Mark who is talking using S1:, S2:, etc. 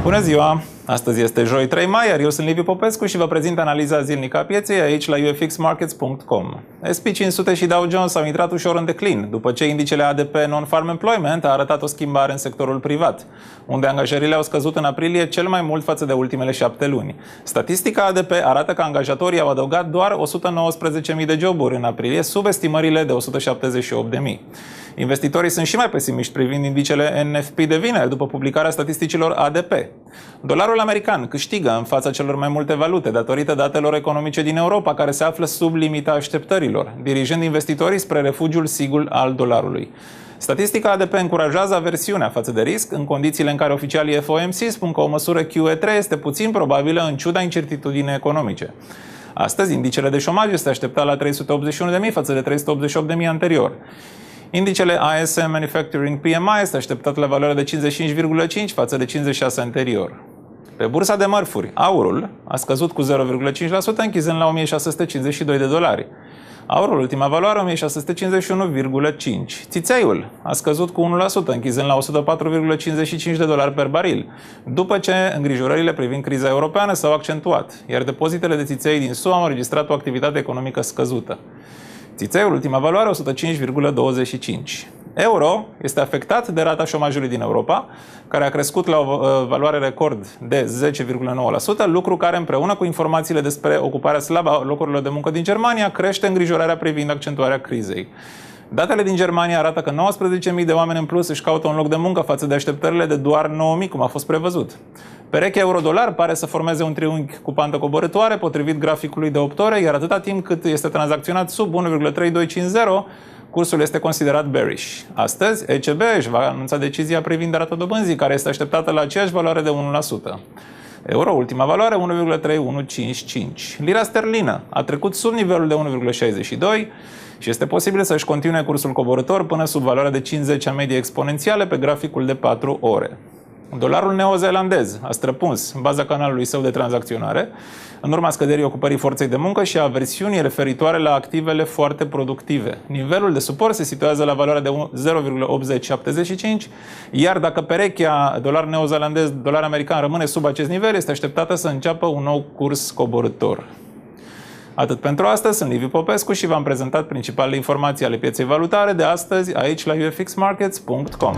S1: Bună ziua! Astăzi este joi 3 mai, iar eu sunt Liviu Popescu și vă prezint analiza zilnică a pieței aici la ufxmarkets.com. S&P 500 și Dow Jones au intrat ușor în declin, după ce indicele ADP Non-Farm Employment a arătat o schimbare în sectorul privat, unde angajările au scăzut în aprilie cel mai mult față de ultimele 7 luni. Statistica ADP arată că angajatorii au adăugat doar 119.000 de joburi în aprilie, sub estimările de 178.000. Investitorii sunt și mai pesimiști privind indicele NFP de vineri după publicarea statisticilor ADP. Dolarul american câștigă în fața celor mai multe valute datorită datelor economice din Europa, care se află sub limita așteptărilor, dirijând investitorii spre refugiul sigur al dolarului. Statistica ADP încurajează aversiunea față de risc, în condițiile în care oficialii FOMC spun că o măsură QE3 este puțin probabilă în ciuda incertitudinii economice. Astăzi, indicele de șomaj este așteptat la 381.000 față de 388.000 anterior. Indicele ISM Manufacturing PMI este așteptat la valoare de 55,5 față de 56 anterior. Pe bursa de mărfuri, aurul a scăzut cu 0,5%, închizând la $1.652. Aurul, ultima valoare, 1.651,5. Țițeiul a scăzut cu 1%, închizând la $104,55 per baril, după ce îngrijorările privind criza europeană s-au accentuat, iar depozitele de țiței din SUA au înregistrat o activitate economică scăzută. Țițeiul, ultima valoare, 105,25. Euro este afectat de rata șomajului din Europa, care a crescut la o valoare record de 10,9%, lucru care, împreună cu informațiile despre ocuparea slabă a locurilor de muncă din Germania, crește îngrijorarea privind accentuarea crizei. Datele din Germania arată că 19.000 de oameni în plus își caută un loc de muncă față de așteptările de doar 9.000, cum a fost prevăzut. Perechea euro-dolar pare să formeze un triunghi cu pantă coborâtoare, potrivit graficului de 8 ore, iar atâta timp cât este tranzacționat sub 1,3250, cursul este considerat bearish. Astăzi, ECB își va anunța decizia privind rata dobânzii, care este așteptată la aceeași valoare de 1%. Euro, ultima valoare, 1,3155. Lira sterlină a trecut sub nivelul de 1,62 și este posibil să își continue cursul coborător până sub valoarea de 50 a medie exponențiale pe graficul de 4 ore. Dolarul neozeelandez a străpuns în baza canalului său de tranzacționare în urma scăderii ocupării forței de muncă și a aversiunii referitoare la activele foarte productive. Nivelul de suport se situează la valoarea de 0,8075, iar dacă perechea dolar neozeelandez, dolar american rămâne sub acest nivel, este așteptată să înceapă un nou curs coborâtor. Atât pentru astăzi, sunt Liviu Popescu și v-am prezentat principalele informații ale pieței valutare de astăzi aici la ufxmarkets.com.